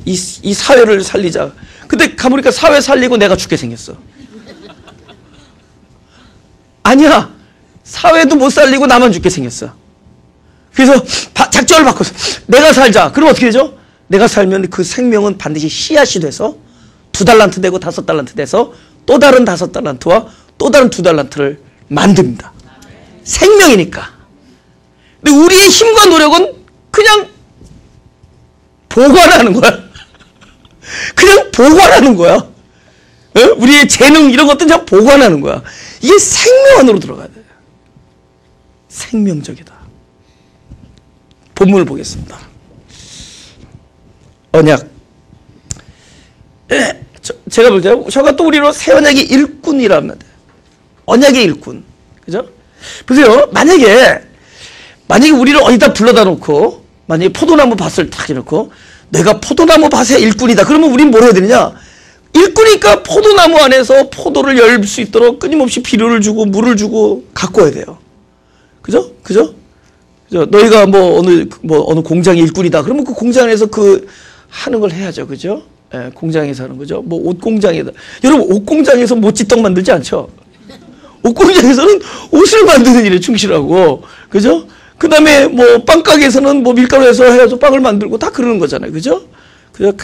이 사회를 살리자. 근데 가보니까 사회 살리고 내가 죽게 생겼어. 아니야. 사회도 못 살리고 나만 죽게 생겼어. 그래서 작전을 바꿨어. 내가 살자. 그럼 어떻게 되죠? 내가 살면 그 생명은 반드시 씨앗이 돼서 2달란트 되고 5달란트 돼서 또 다른 5달란트와 또 다른 2달란트를 만듭니다. 생명이니까. 근데 우리의 힘과 노력은 그냥 보관하는 거야. 그냥 보관하는 거야. 어? 우리의 재능 이런 것들은 그냥 보관하는 거야. 이게 생명 안으로 들어가야 돼. 생명적이다. 본문을 보겠습니다. 언약. 제가 볼 때 저가 또 우리로 새 언약의 일꾼이라면 돼. 언약의 일꾼. 그죠? 보세요. 만약에 우리를 어디다 불러다 놓고 만약에 포도나무 밭을 탁 해놓고 내가 포도나무 밭의 일꾼이다. 그러면 우린 뭘 해야 되느냐? 일꾼이니까 포도나무 안에서 포도를 열 수 있도록 끊임없이 비료를 주고 물을 주고 가꿔야 돼요. 그죠? 너희가 어느 공장의 일꾼이다. 그러면 그 공장 안에서 하는 걸 해야죠. 그죠? 예, 공장에서 하는 거죠. 옷 공장에다. 여러분, 옷 공장에서 모찌떡 만들지 않죠? 옷 공장에서는 옷을 만드는 일에 충실하고, 그죠? 그 다음에 빵가게에서는 밀가루에서 해서 빵을 만들고 다 그러는 거잖아요. 그죠?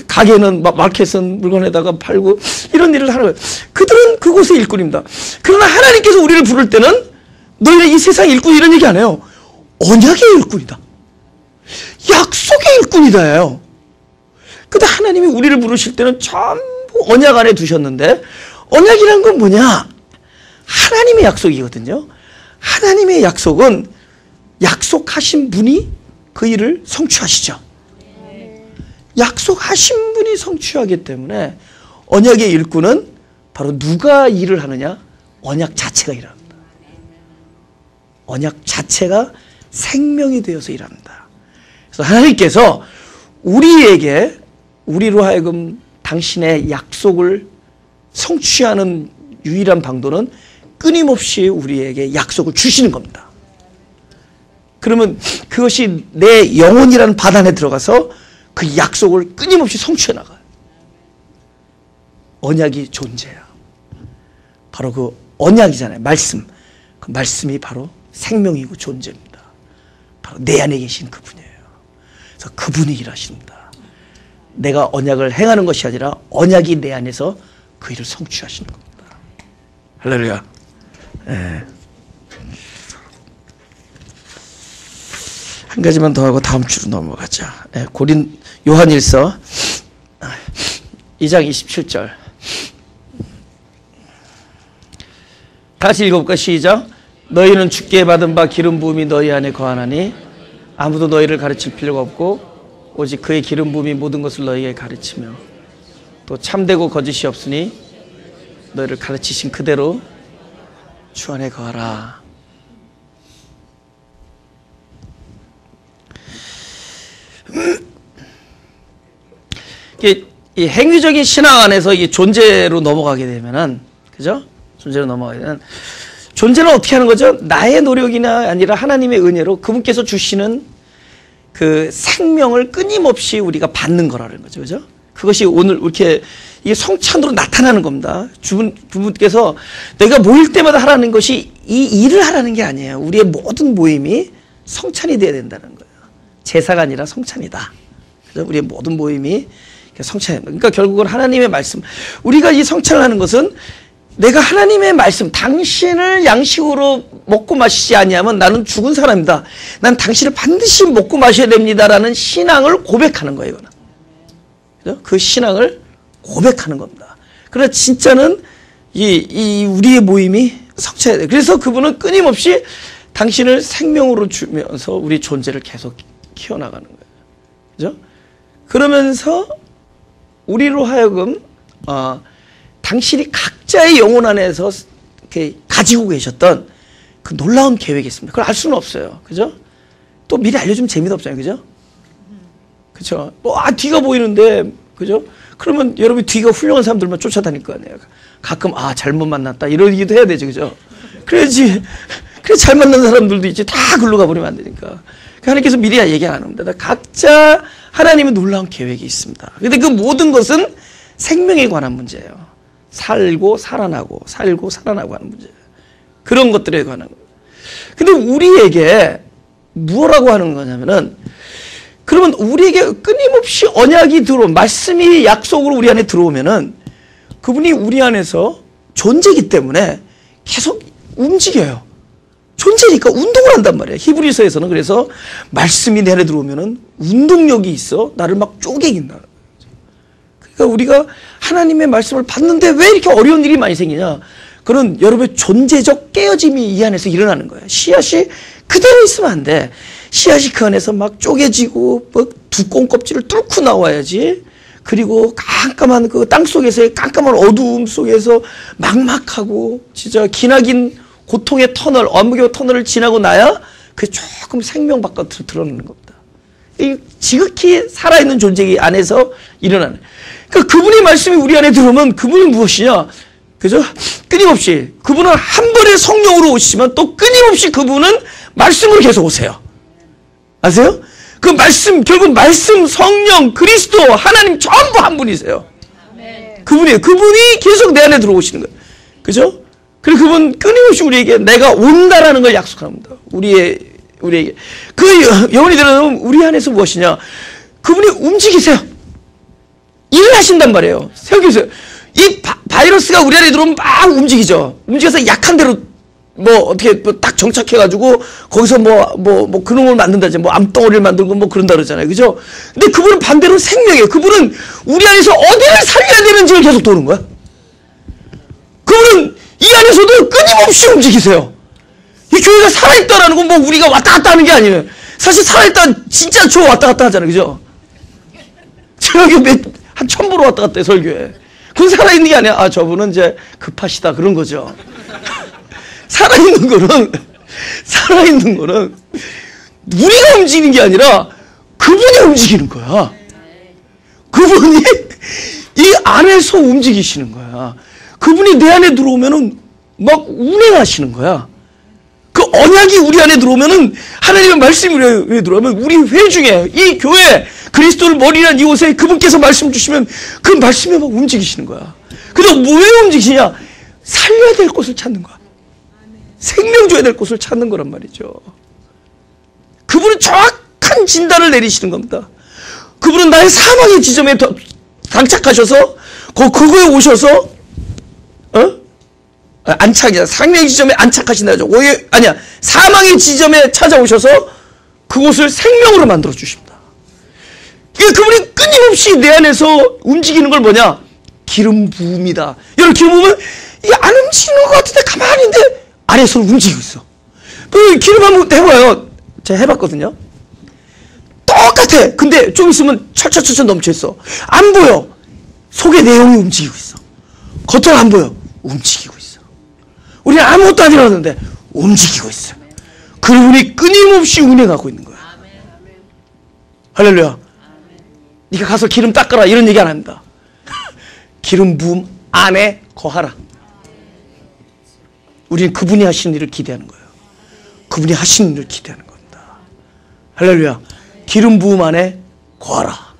가게는 마켓은 물건에다가 팔고 이런 일을 하는 거예요. 그들은 그곳의 일꾼입니다. 그러나 하나님께서 우리를 부를 때는 너희는 이 세상 일꾼 이런 얘기 안 해요. 언약의 일꾼이다. 약속의 일꾼이다예요. 근데 하나님이 우리를 부르실 때는 전부 언약 안에 두셨는데 언약이란 건 뭐냐? 하나님의 약속이거든요. 하나님의 약속은 약속하신 분이 그 일을 성취하시죠. 약속하신 분이 성취하기 때문에 언약의 일꾼은 바로 누가 일을 하느냐? 언약 자체가 일합니다. 언약 자체가 생명이 되어서 일합니다. 그래서 하나님께서 우리로 하여금 당신의 약속을 성취하는 유일한 방도는 끊임없이 우리에게 약속을 주시는 겁니다. 그러면 그것이 내 영혼이라는 바단에 들어가서 그 약속을 끊임없이 성취해 나가요. 언약이 존재야. 바로 그 언약이잖아요. 말씀. 그 말씀이 바로 생명이고 존재입니다. 바로 내 안에 계신 그분이에요. 그래서 그분이 일하십니다. 내가 언약을 행하는 것이 아니라 언약이 내 안에서 그 일을 성취하시는 겁니다. 할렐루야. 네. 한 가지만 더 하고 다음 주로 넘어가자. 네, 요한일서 2장 27절. 다시 읽어볼까? 시작. 너희는 주께 받은 바 기름 부음이 너희 안에 거하나니 아무도 너희를 가르칠 필요가 없고 오직 그의 기름 부음이 모든 것을 너희에게 가르치며 또 참되고 거짓이 없으니 너희를 가르치신 그대로 주 안에 거하라. 이 행위적인 신앙 안에서 이 존재로 넘어가게 되면은, 그죠? 존재로 넘어가게 되면, 존재는 어떻게 하는 거죠? 나의 노력이나 아니라 하나님의 은혜로 그분께서 주시는 그 생명을 끊임없이 우리가 받는 거라는 거죠. 그죠? 그것이 오늘 이렇게 이게 성찬으로 나타나는 겁니다. 부분께서 내가 모일 때마다 하라는 것이 이 일을 하라는 게 아니에요. 우리의 모든 모임이 성찬이 돼야 된다는 거예요. 제사가 아니라 성찬이다. 그래서 우리의 모든 모임이 성찬입니다. 그러니까 결국은 하나님의 말씀. 우리가 이 성찬을 하는 것은 내가 하나님의 말씀, 당신을 양식으로 먹고 마시지 아니하면 나는 죽은 사람이다. 난 당신을 반드시 먹고 마셔야 됩니다라는 신앙을 고백하는 거예요. 이거는. 그죠? 그 신앙을 고백하는 겁니다. 그러나 진짜는 우리의 모임이 성찬이 돼요. 그래서 그분은 끊임없이 당신을 생명으로 주면서 우리 존재를 계속 키워나가는 거예요. 그죠? 그러면서 우리로 하여금 당신이 각자의 영혼 안에서 이렇게 가지고 계셨던 그 놀라운 계획이 있습니다. 그걸 알 수는 없어요. 그죠? 또 미리 알려주면 재미도 없잖아요. 그죠? 그죠? 뒤가 보이는데, 그죠? 그러면 여러분이 뒤가 훌륭한 사람들만 쫓아다닐 거 아니에요. 가끔, 잘못 만났다. 이러기도 해야 되죠. 그죠? 그래야지, 그래 잘 만난 사람들도 있지. 다 글로 가버리면 안 되니까. 하나님께서 미리 얘기 안 합니다. 각자 하나님의 놀라운 계획이 있습니다. 근데 그 모든 것은 생명에 관한 문제예요. 살고 살아나고 하는 문제예요. 그런 것들에 관한 거예요. 근데 우리에게 뭐라고 하는 거냐면은, 그러면 우리에게 끊임없이 언약이 말씀이 약속으로 우리 안에 들어오면은 그분이 우리 안에서 존재이기 때문에 계속 움직여요. 존재니까 운동을 한단 말이에요. 히브리서에서는 그래서 말씀이 내 안에 들어오면은 운동력이 있어 나를 막 쪼개긴다. 그러니까 우리가 하나님의 말씀을 받는데 왜 이렇게 어려운 일이 많이 생기냐? 그런 여러분의 존재적 깨어짐이 이 안에서 일어나는 거예요. 씨앗이 그대로 있으면 안 돼. 씨앗이 그 안에서 막 쪼개지고 뭐 두꺼운 껍질을 뚫고 나와야지. 그리고 깜깜한 그 땅 속에서의 깜깜한 어두움 속에서 막막하고 진짜 기나긴 고통의 터널, 완무의 터널을 지나고 나야 그 조금 생명 바깥으로 드러나는 겁니다. 이 지극히 살아있는 존재 안에서 일어나는. 그러니까 그분의 말씀이 우리 안에 들어오면 그분이 무엇이냐? 그죠? 끊임없이. 그분은 한 번에 성령으로 오시지만 또 끊임없이 그분은 말씀으로 계속 오세요. 아세요? 그 말씀, 결국 말씀, 성령, 그리스도, 하나님 전부 한 분이세요. 그분이에요. 그분이 계속 내 안에 들어오시는 거예요. 그죠? 그리고 그분 끊임없이 우리에게 내가 온다라는 걸 약속합니다. 우리에게. 그 영혼이 들어오면 우리 안에서 무엇이냐? 그분이 움직이세요. 일을 하신단 말이에요. 생각해보세요. 이 바이러스가 우리 안에 들어오면 막 움직이죠. 움직여서 약한 대로 뭐 어떻게 뭐 딱 정착해가지고 거기서 뭐 그런 걸 만든다지, 뭐 암덩어리를 만들고 뭐 그런다 그러잖아요. 그죠? 근데 그분은 반대로 생명이에요. 그분은 우리 안에서 어디를 살려야 되는지를 계속 도는 거야. 그분은 이 안에서도 끊임없이 움직이세요. 이 교회가 살아있다라는 건 뭐 우리가 왔다 갔다 하는 게 아니에요. 사실 살아있다 진짜 저 왔다 갔다 하잖아요. 그죠? 제가 한 1000보로 왔다 갔다 해, 설교에. 그건 살아있는 게 아니야. 아, 저분은 이제 급하시다. 그런 거죠. 살아있는 거는 우리가 움직이는 게 아니라 그분이 움직이는 거야. 그분이 이 안에서 움직이시는 거야. 그분이 내 안에 들어오면은 막 운행하시는 거야. 그 언약이 우리 안에 들어오면은, 하나님의 말씀이 우리 안에 들어오면 우리 회중에, 이 교회, 그리스도를 머리란 이곳에 그분께서 말씀 주시면 그 말씀에 막 움직이시는 거야. 근데 왜 움직이시냐? 살려야 될 곳을 찾는 거야. 생명 줘야 될 곳을 찾는 거란 말이죠. 그분은 정확한 진단을 내리시는 겁니다. 그분은 나의 사망의 지점에 당착하셔서 그거에 오셔서 안착이야. 생명의 지점에 안착하신다죠. 아니야. 사망의 지점에 찾아오셔서 그곳을 생명으로 만들어 주십니다. 그분이 끊임없이 내 안에서 움직이는 걸 뭐냐? 기름 부음이다. 여러분, 기름 부음은 이게 안 움직이는 것 같은데 가만히 있는데 안에서 움직이고 있어. 그 기름 한번 해봐요. 제가 해봤거든요. 똑같아. 근데 좀 있으면 철철철철 넘쳐있어. 안 보여. 속의 내용이 움직이고 있어. 겉으로 안 보여. 움직이고 있어. 우리는 아무것도 안 일어났는데 움직이고 있어. 그분이 끊임없이 운행하고 있는 거야. 할렐루야. 네가 가서 기름 닦아라 이런 얘기 안 합니다. 기름 부음 안에 거하라. 우리는 그분이 하시는 일을 기대하는 거예요. 그분이 하시는 일을 기대하는 겁니다. 할렐루야. 기름 부음 안에 거하라.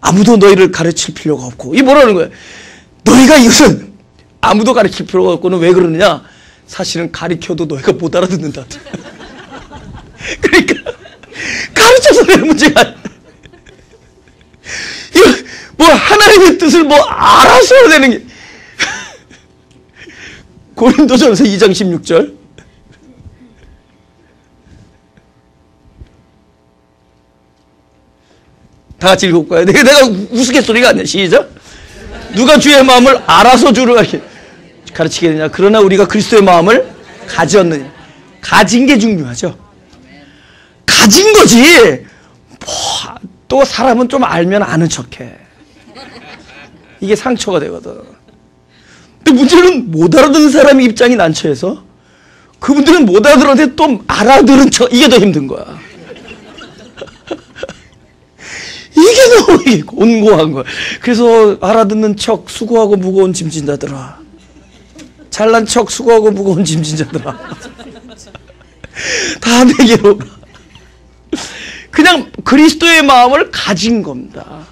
아무도 너희를 가르칠 필요가 없고. 이게 뭐라는 거예요? 너희가 이것은 아무도 가르칠 필요가 없고는 왜 그러느냐? 사실은 가르쳐도 너희가 못 알아듣는다. 그러니까 가르쳐서 되는 문제가 아니야. 이거 뭐 하나님의 뜻을 뭐 알아서 해야 되는 게. 고린도전서 2장 16절. 다 같이 읽어볼까요? 내가 우스갯소리가 아니야. 시작. 누가 주의 마음을 알아서 주를 가르치게 되냐? 그러나 우리가 그리스도의 마음을 가졌느냐? 가진 게 중요하죠. 가진 거지. 또 사람은 좀 알면 아는 척해. 이게 상처가 되거든. 근데 문제는 못 알아듣는 사람의 입장이 난처해서 그분들은 못 알아들었는데 또 알아들은 척, 이게 더 힘든 거야. 이게 너무 곤고한 거야. 그래서 알아듣는 척 수고하고 무거운 짐 진자들아. 잘난 척 수고하고 무거운 짐 진자들아. 다 내게로 오라. 그냥 그리스도의 마음을 가진 겁니다.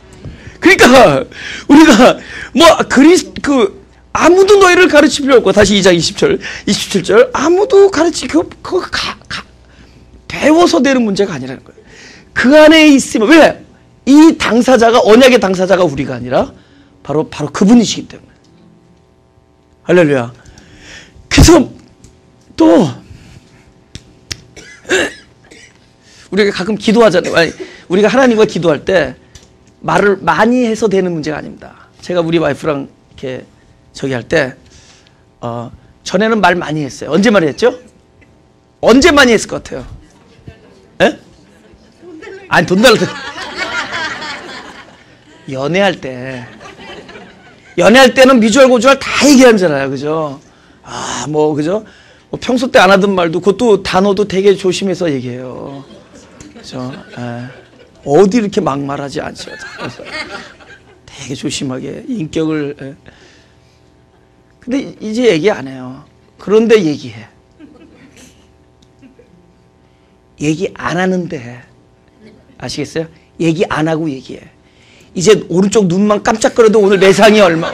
그러니까 우리가 뭐 아무도 너희를 가르칠 필요 없고, 다시 2장 27절 아무도 배워서 되는 문제가 아니라는 거예요. 그 안에 있으면, 왜? 이 당사자가, 언약의 당사자가 우리가 아니라 바로 그분이시기 때문에. 할렐루야. 그래서 또 우리가 가끔 기도하잖아요. 아니, 우리가 하나님과 기도할 때 말을 많이 해서 되는 문제가 아닙니다. 제가 우리 와이프랑 이렇게 저기 할 때 전에는 말 많이 했어요. 언제 많이 했죠? 언제 많이 했을 것 같아요? 에? 아니 돈 달라. 연애할 때는 미주알 고주알 다 얘기하잖아요, 그죠? 그죠? 뭐 평소 때 안 하던 말도 그것도 단어도 되게 조심해서 얘기해요, 그죠? 어디 이렇게 막말하지 않죠. 되게 조심하게 인격을. 근데 이제 얘기 안 해요. 그런데 얘기해. 얘기 안 하는데 해. 아시겠어요? 얘기 안 하고 얘기해. 이제 오른쪽 눈만 깜짝거려도 오늘 매상이 얼마.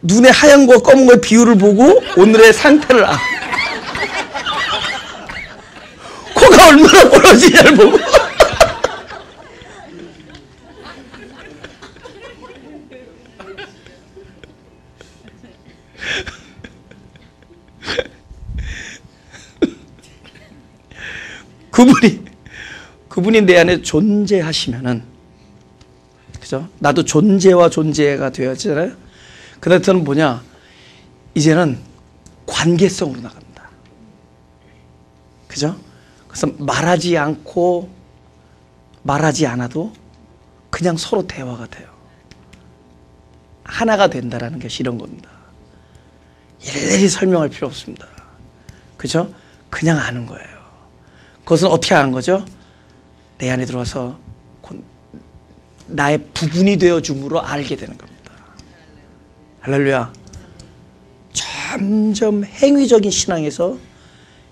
눈에 하얀 거 검은 거의 비율을 보고 오늘의 상태를 코가 얼마나 벌어지냐를 보고. 그분이 내 안에 존재하시면은, 그죠? 나도 존재와 존재가 되었잖아요. 그다음부터는 뭐냐? 이제는 관계성으로 나갑니다. 그죠? 그래서 말하지 않고 말하지 않아도 그냥 서로 대화가 돼요. 하나가 된다라는 것이 이런 겁니다. 일일이 설명할 필요 없습니다. 그죠? 그냥 아는 거예요. 그것은 어떻게 아는 거죠? 내 안에 들어와서 나의 부분이 되어줌으로 알게 되는 겁니다. 할렐루야. 점점 행위적인 신앙에서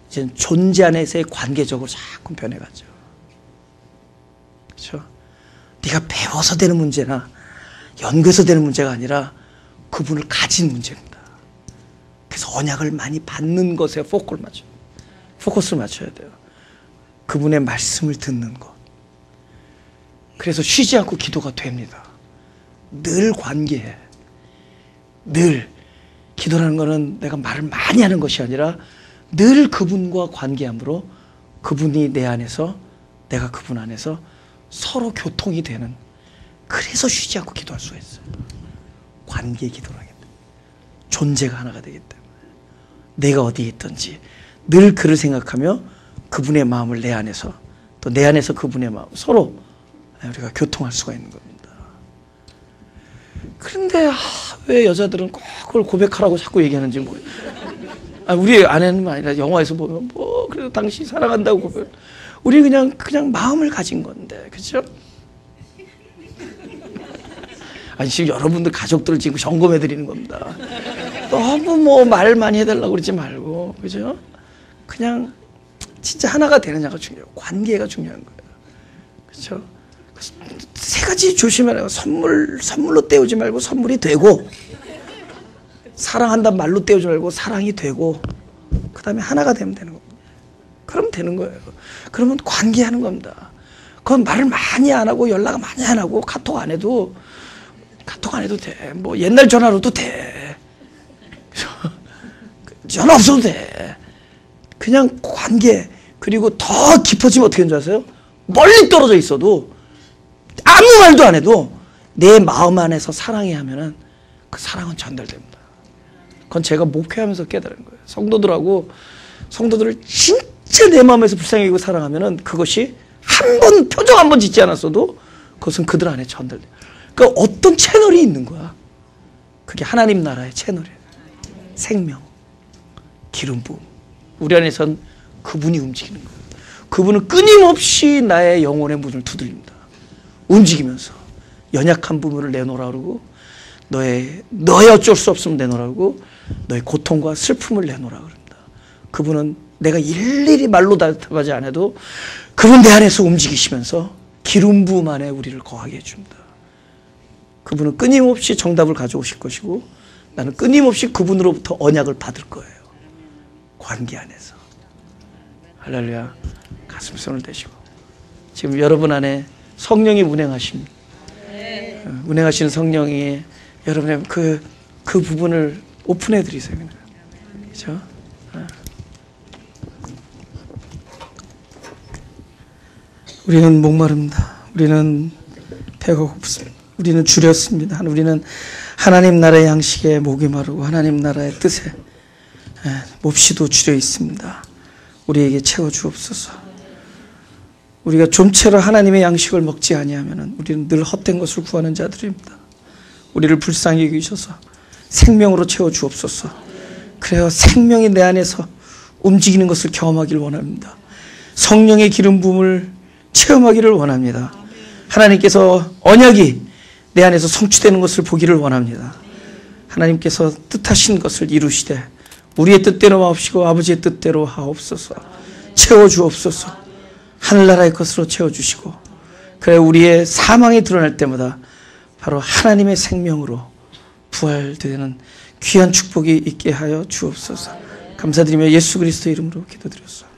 이제 존재 안에서의 관계적으로 자꾸 변해가죠. 그렇죠? 네가 배워서 되는 문제나 연구해서 되는 문제가 아니라 그분을 가진 문제입니다. 그래서 언약을 많이 받는 것에 포커스를 맞춰야 돼요. 그분의 말씀을 듣는 것. 그래서 쉬지 않고 기도가 됩니다. 늘 관계해. 늘 기도라는 것은 내가 말을 많이 하는 것이 아니라 늘 그분과 관계함으로 그분이 내 안에서 내가 그분 안에서 서로 교통이 되는, 그래서 쉬지 않고 기도할 수가 있어요. 관계 기도를 하기 때문에. 존재가 하나가 되기 때문에. 내가 어디에 있든지 늘 그를 생각하며 그분의 마음을 내 안에서, 또 내 안에서 그분의 마음, 서로 우리가 교통할 수가 있는 겁니다. 그런데 왜 여자들은 꼭 그걸 고백하라고 자꾸 얘기하는지 모르겠어요. 우리 아내는 아니라 영화에서 보면 그래도 당신 사랑한다고 고백. 우리 그냥 마음을 가진 건데, 그렇죠? 아니 지금 여러분들 가족들을 지금 점검해 드리는 겁니다. 너무 말 많이 해달라고 그러지 말고, 그죠? 그냥 진짜 하나가 되느냐가 중요해요. 관계가 중요한 거예요. 그렇죠? 세 가지 조심해라. 선물로 때우지 말고 선물이 되고, 사랑한다는 말로 때우지 말고 사랑이 되고, 그 다음에 하나가 되면 되는 겁니다. 그러면 되는 거예요. 그러면 관계하는 겁니다. 그건 말을 많이 안 하고 연락 많이 안 하고 카톡 안 해도 돼. 뭐 옛날 전화로도 돼. 전화 없어도 돼. 그냥 관계. 그리고 더 깊어지면 어떻게 하는 줄 아세요? 멀리 떨어져 있어도 아무 말도 안 해도 내 마음 안에서 사랑해 하면은 그 사랑은 전달됩니다. 그건 제가 목회하면서 깨달은 거예요. 성도들을 진짜 내 마음에서 불쌍히 여기고 사랑하면은 그것이 표정 한 번 짓지 않았어도 그것은 그들 안에 전달돼요. 그러니까 어떤 채널이 있는 거야. 그게 하나님 나라의 채널이에요. 생명, 기름 부음. 우리 안에선 그분이 움직이는 거예요. 그분은 끊임없이 나의 영혼의 문을 두드립니다. 움직이면서 연약한 부분을 내놓으라 그러고, 너의 어쩔 수 없으면 내놓으라 그러고, 너의 고통과 슬픔을 내놓으라 그럽니다. 그분은 내가 일일이 말로 대답하지 않아도 그분 내 안에서 움직이시면서 기름 부음 안에 우리를 거하게 해줍니다. 그분은 끊임없이 정답을 가져오실 것이고, 나는 끊임없이 그분으로부터 언약을 받을 거예요. 관계 안에서. 할렐루야. 가슴 손을 대시고, 지금 여러분 안에 성령이 운행하십니다. 운행하시는 성령이 여러분의 그 부분을 오픈해 드리세요. 그렇죠? 우리는 목마릅니다. 우리는 배가 고프습니다. 우리는 줄였습니다. 우리는 하나님 나라의 양식에 목이 마르고 하나님 나라의 뜻에 몹시도 줄여 있습니다. 우리에게 채워 주옵소서. 우리가 좀처럼 하나님의 양식을 먹지 아니하면 우리는 늘 헛된 것을 구하는 자들입니다. 우리를 불쌍히 여기셔서 생명으로 채워 주옵소서. 그래야 생명이 내 안에서 움직이는 것을 경험하기를 원합니다. 성령의 기름 부음을 체험하기를 원합니다. 하나님께서 언약이 내 안에서 성취되는 것을 보기를 원합니다. 하나님께서 뜻하신 것을 이루시되 우리의 뜻대로 마옵시고 아버지의 뜻대로 하옵소서. 채워주옵소서. 하늘나라의 것으로 채워주시고 그래 우리의 사망이 드러날 때마다 바로 하나님의 생명으로 부활되는 귀한 축복이 있게 하여 주옵소서. 감사드리며 예수 그리스도의 이름으로 기도드렸습니다.